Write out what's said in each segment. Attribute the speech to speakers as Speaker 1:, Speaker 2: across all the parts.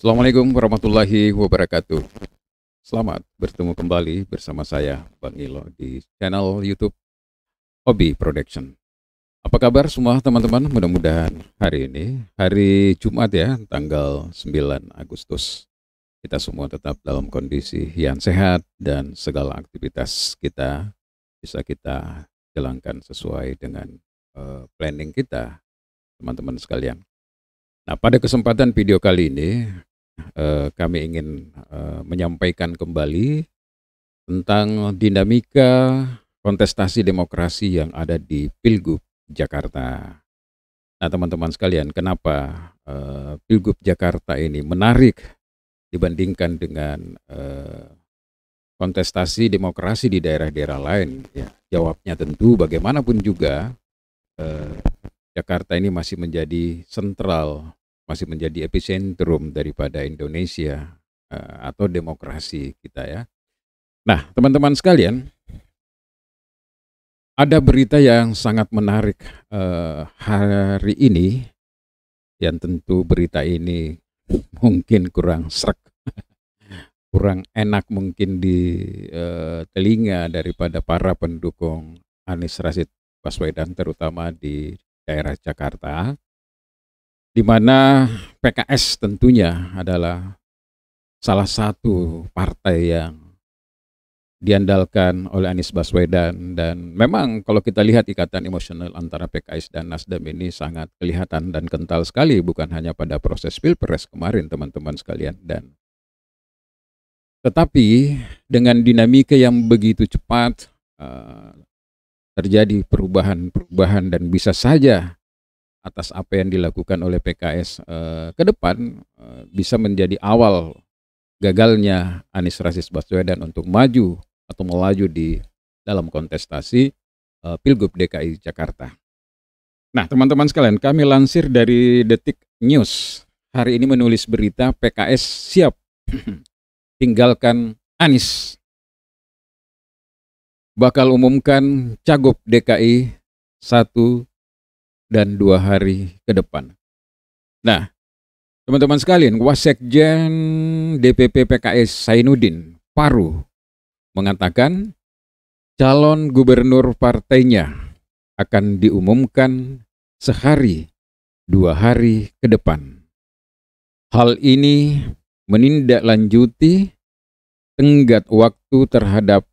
Speaker 1: Assalamualaikum warahmatullahi wabarakatuh. Selamat bertemu kembali bersama saya, Bang Ilo, di channel YouTube Obi Production. Apa kabar semua teman-teman? Mudah-mudahan hari ini, hari Jumat ya, tanggal 9 Agustus, kita semua tetap dalam kondisi yang sehat dan segala aktivitas kita bisa kita jalankan sesuai dengan planning kita, teman-teman sekalian. Nah, pada kesempatan video kali ini, kami ingin menyampaikan kembali tentang dinamika kontestasi demokrasi yang ada di Pilgub Jakarta. Nah, teman-teman sekalian, kenapa Pilgub Jakarta ini menarik dibandingkan dengan kontestasi demokrasi di daerah-daerah lain? Ya, jawabnya tentu bagaimanapun juga Jakarta ini masih menjadi sentral, masih menjadi epicentrum daripada Indonesia atau demokrasi kita ya. Nah, teman-teman sekalian, ada berita yang sangat menarik hari ini, yang tentu berita ini mungkin kurang srek, kurang enak mungkin di telinga daripada para pendukung Anies Rashid Baswedan, terutama di daerah Jakarta, di mana PKS tentunya adalah salah satu partai yang diandalkan oleh Anies Baswedan, dan memang kalau kita lihat ikatan emosional antara PKS dan Nasdem ini sangat kelihatan dan kental sekali, bukan hanya pada proses Pilpres kemarin teman-teman sekalian, dan tetapi dengan dinamika yang begitu cepat terjadi perubahan-perubahan, dan bisa saja atas apa yang dilakukan oleh PKS ke depan bisa menjadi awal gagalnya Anies Rashid Baswedan untuk maju atau melaju di dalam kontestasi Pilgub DKI Jakarta. Nah, teman-teman sekalian, kami lansir dari Detik News hari ini menulis berita PKS siap tinggalkan Anies, bakal umumkan Cagup DKI 1 dan 2 hari ke depan. Nah, teman-teman sekalian, Wasekjen DPP PKS Zainuddin Paru mengatakan calon gubernur partainya akan diumumkan sehari 2 hari ke depan. Hal ini menindaklanjuti tenggat waktu terhadap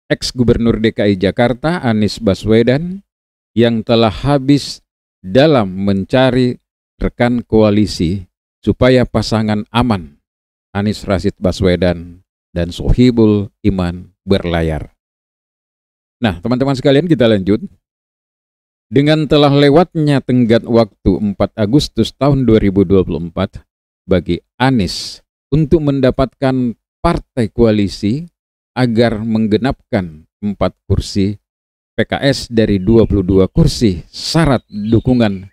Speaker 1: ex-gubernur DKI Jakarta Anies Baswedan yang telah habis dalam mencari rekan koalisi supaya pasangan aman Anies Rashid Baswedan dan Sohibul Iman berlayar. Nah, teman-teman sekalian, kita lanjut. Dengan telah lewatnya tenggat waktu 4 Agustus tahun 2024 bagi Anies untuk mendapatkan partai koalisi agar menggenapkan 4 kursi PKS dari 22 kursi syarat dukungan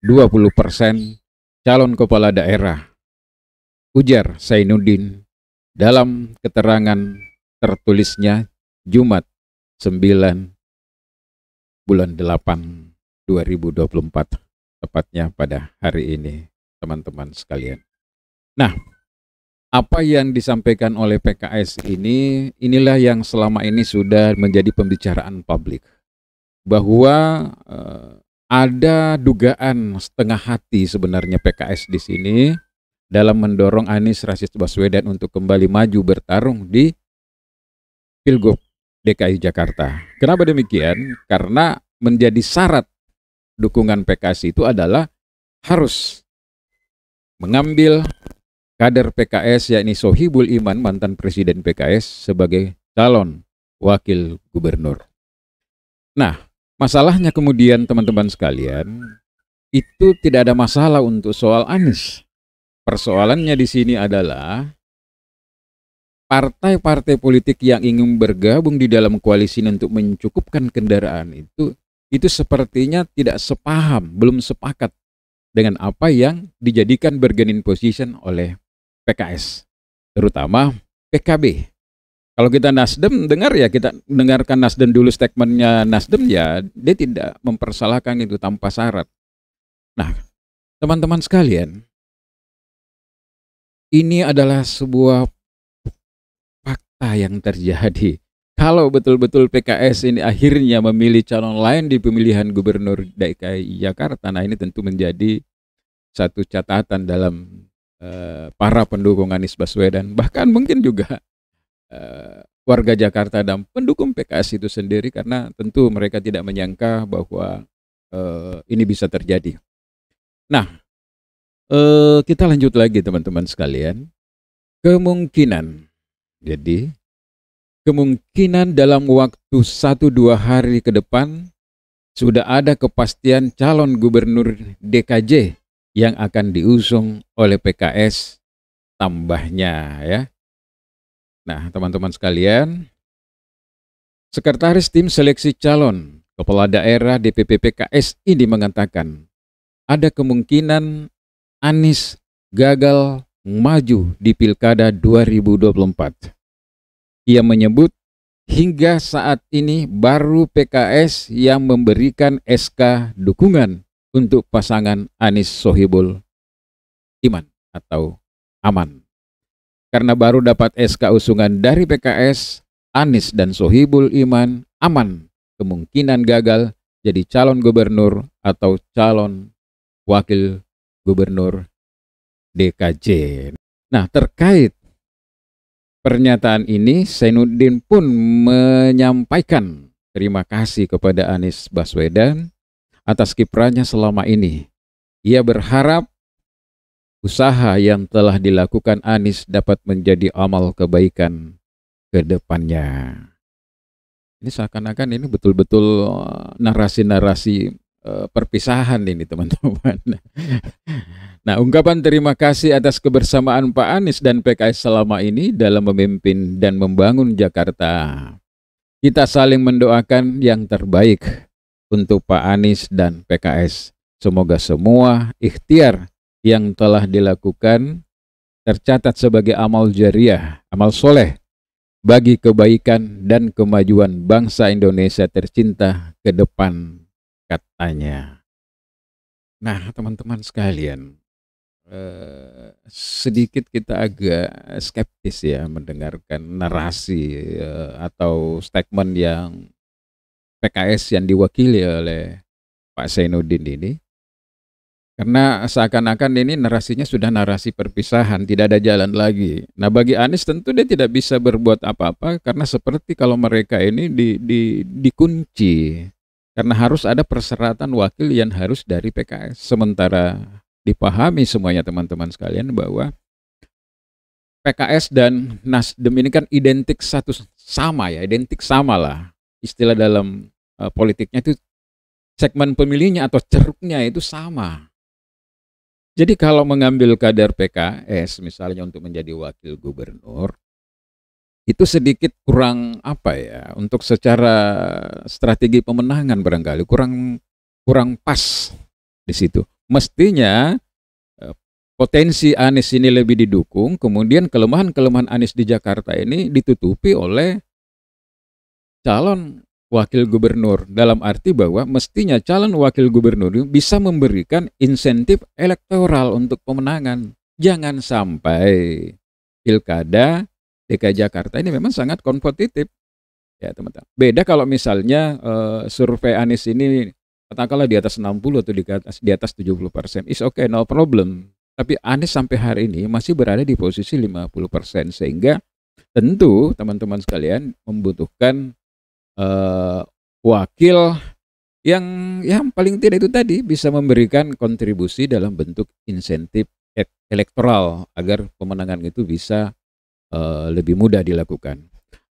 Speaker 1: 20% calon kepala daerah, ujar Zainuddin dalam keterangan tertulisnya Jumat 9 bulan 8 2024, tepatnya pada hari ini, teman-teman sekalian. Nah, apa yang disampaikan oleh PKS ini, inilah yang selama ini sudah menjadi pembicaraan publik, bahwa ada dugaan setengah hati sebenarnya PKS di sini dalam mendorong Anies Rashid Baswedan untuk kembali maju bertarung di Pilgub DKI Jakarta. Kenapa demikian? Karena menjadi syarat dukungan PKS itu adalah harus mengambil kader PKS yakni Sohibul Iman, mantan presiden PKS, sebagai calon wakil gubernur. Nah, masalahnya kemudian teman-teman sekalian, itu tidak ada masalah untuk soal Anies. Persoalannya di sini adalah partai-partai politik yang ingin bergabung di dalam koalisi untuk mencukupkan kendaraan itu sepertinya tidak sepaham, belum sepakat dengan apa yang dijadikan bargaining position oleh PKS, terutama PKB. Kalau kita Nasdem dengar ya, kita dengarkan Nasdem dulu, statementnya Nasdem ya, dia tidak mempersalahkan itu tanpa syarat. Nah, teman-teman sekalian, ini adalah sebuah fakta yang terjadi. Kalau betul-betul PKS ini akhirnya memilih calon lain di pemilihan gubernur DKI Jakarta, nah ini tentu menjadi satu catatan dalam para pendukung Anies Baswedan, bahkan mungkin juga warga Jakarta dan pendukung PKS itu sendiri, karena tentu mereka tidak menyangka bahwa ini bisa terjadi. Nah, kita lanjut lagi teman-teman sekalian. Kemungkinan dalam waktu 1-2 hari ke depan sudah ada kepastian calon gubernur DKJ yang akan diusung oleh PKS tambahnya ya. Nah, teman-teman sekalian, Sekretaris Tim Seleksi Calon Kepala Daerah DPP PKS ini mengatakan ada kemungkinan Anies gagal maju di Pilkada 2024. Ia menyebut hingga saat ini baru PKS yang memberikan SK dukungan untuk pasangan Anies Sohibul Iman atau Aman. Karena baru dapat SK usungan dari PKS, Anies dan Sohibul Iman Aman kemungkinan gagal jadi calon gubernur atau calon wakil gubernur DKJ. Nah, terkait pernyataan ini, Zainuddin pun menyampaikan terima kasih kepada Anies Baswedan atas kiprahnya selama ini. Ia berharap usaha yang telah dilakukan Anies dapat menjadi amal kebaikan ke depannya. Ini seakan-akan ini betul-betul narasi-narasi perpisahan ini teman-teman. Nah, ungkapan terima kasih atas kebersamaan Pak Anies dan PKS selama ini dalam memimpin dan membangun Jakarta. Kita saling mendoakan yang terbaik untuk Pak Anies dan PKS. Semoga semua ikhtiar yang telah dilakukan tercatat sebagai amal jariah, amal soleh bagi kebaikan dan kemajuan bangsa Indonesia tercinta ke depan, katanya. Nah, teman-teman sekalian, sedikit kita agak skeptis ya mendengarkan narasi atau statement yang PKS yang diwakili oleh Pak Zainuddin ini, karena seakan-akan ini narasinya sudah narasi perpisahan, tidak ada jalan lagi. Nah, bagi Anies tentu dia tidak bisa berbuat apa-apa karena seperti kalau mereka ini dikunci. Karena harus ada persyaratan wakil yang harus dari PKS. Sementara dipahami semuanya teman-teman sekalian bahwa PKS dan Nasdem ini kan identik sama lah. Istilah dalam politiknya itu segmen pemilihnya atau ceruknya itu sama. Jadi kalau mengambil kader PKS misalnya untuk menjadi wakil gubernur, itu sedikit kurang untuk secara strategi pemenangan barangkali kurang pas di situ. Mestinya potensi Anies ini lebih didukung, kemudian kelemahan-kelemahan Anies di Jakarta ini ditutupi oleh calon wakil gubernur, dalam arti bahwa mestinya calon wakil gubernur bisa memberikan insentif elektoral untuk pemenangan. Jangan sampai pilkada DKI Jakarta ini memang sangat kompetitif ya teman-teman. Beda kalau misalnya survei Anies ini katakanlah di atas 60 atau di atas 70%, is okay, no problem. Tapi Anies sampai hari ini masih berada di posisi 50%, sehingga tentu teman-teman sekalian membutuhkan wakil yang paling tidak itu tadi bisa memberikan kontribusi dalam bentuk insentif elektoral agar pemenangan itu bisa lebih mudah dilakukan.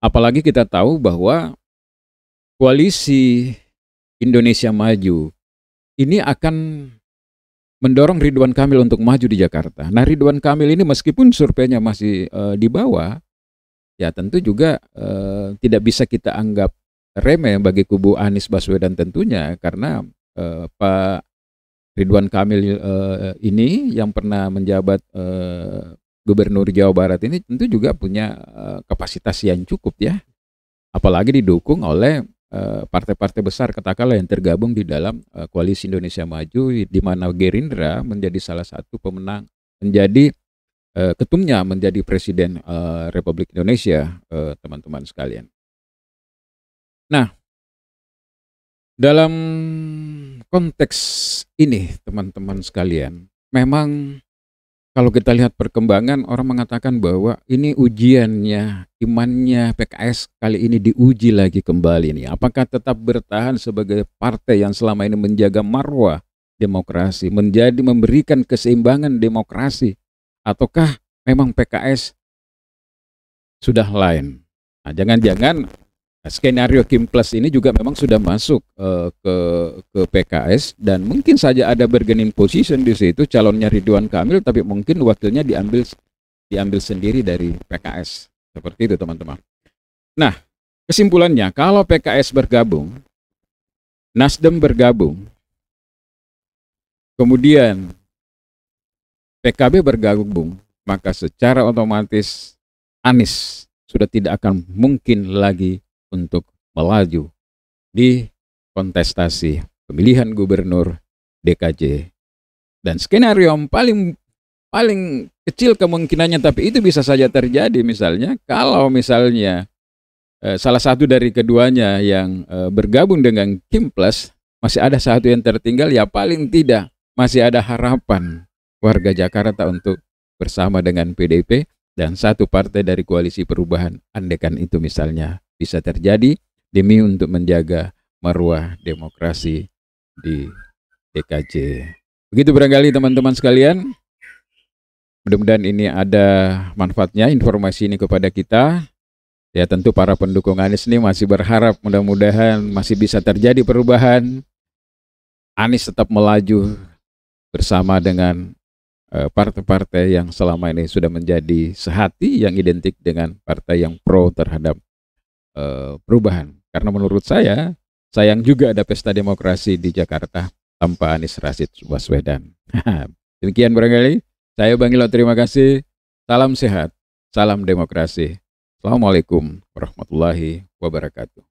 Speaker 1: Apalagi kita tahu bahwa koalisi Indonesia Maju ini akan mendorong Ridwan Kamil untuk maju di Jakarta. Nah, Ridwan Kamil ini meskipun surveinya masih di bawah, ya tentu juga tidak bisa kita anggap remeh bagi kubu Anies Baswedan tentunya, karena Pak Ridwan Kamil ini yang pernah menjabat Gubernur Jawa Barat ini tentu juga punya kapasitas yang cukup ya, apalagi didukung oleh partai-partai besar katakanlah yang tergabung di dalam koalisi Indonesia Maju, di mana Gerindra menjadi salah satu pemenang, menjadi ketumnya menjadi Presiden Republik Indonesia, teman-teman sekalian. Nah, dalam konteks ini, teman-teman sekalian, memang kalau kita lihat perkembangan, orang mengatakan bahwa ini ujiannya, imannya PKS kali ini diuji lagi kembali nih. Apakah tetap bertahan sebagai partai yang selama ini menjaga marwah demokrasi, memberikan keseimbangan demokrasi, ataukah memang PKS sudah lain? Nah, jangan-jangan skenario Kim Plus ini juga memang sudah masuk ke PKS, dan mungkin saja ada bargaining position di situ, calonnya Ridwan Kamil tapi mungkin wakilnya diambil sendiri dari PKS. Seperti itu, teman-teman. Nah, kesimpulannya kalau PKS bergabung, Nasdem bergabung, kemudian PKB bergabung, maka secara otomatis Anies sudah tidak akan mungkin lagi untuk melaju di kontestasi pemilihan gubernur DKJ. Dan skenario yang paling kecil kemungkinannya, tapi itu bisa saja terjadi, misalnya kalau misalnya salah satu dari keduanya yang bergabung dengan Kim Plus, masih ada satu yang tertinggal, ya paling tidak masih ada harapan warga Jakarta untuk bersama dengan PDIP dan satu partai dari koalisi perubahan, andekan itu misalnya bisa terjadi demi untuk menjaga marwah demokrasi di DKJ. Begitu barangkali, teman-teman sekalian. Mudah-mudahan ini ada manfaatnya informasi ini kepada kita. Ya, tentu para pendukung Anies ini masih berharap mudah-mudahan masih bisa terjadi perubahan. Anies tetap melaju bersama dengan partai-partai yang selama ini sudah menjadi sehati, yang identik dengan partai yang pro terhadap perubahan. Karena menurut saya, sayang juga ada pesta demokrasi di Jakarta tanpa Anies Rashid Baswedan. Demikian barangkali. Saya Bang Ilo, terima kasih. Salam sehat, salam demokrasi. Assalamualaikum warahmatullahi wabarakatuh.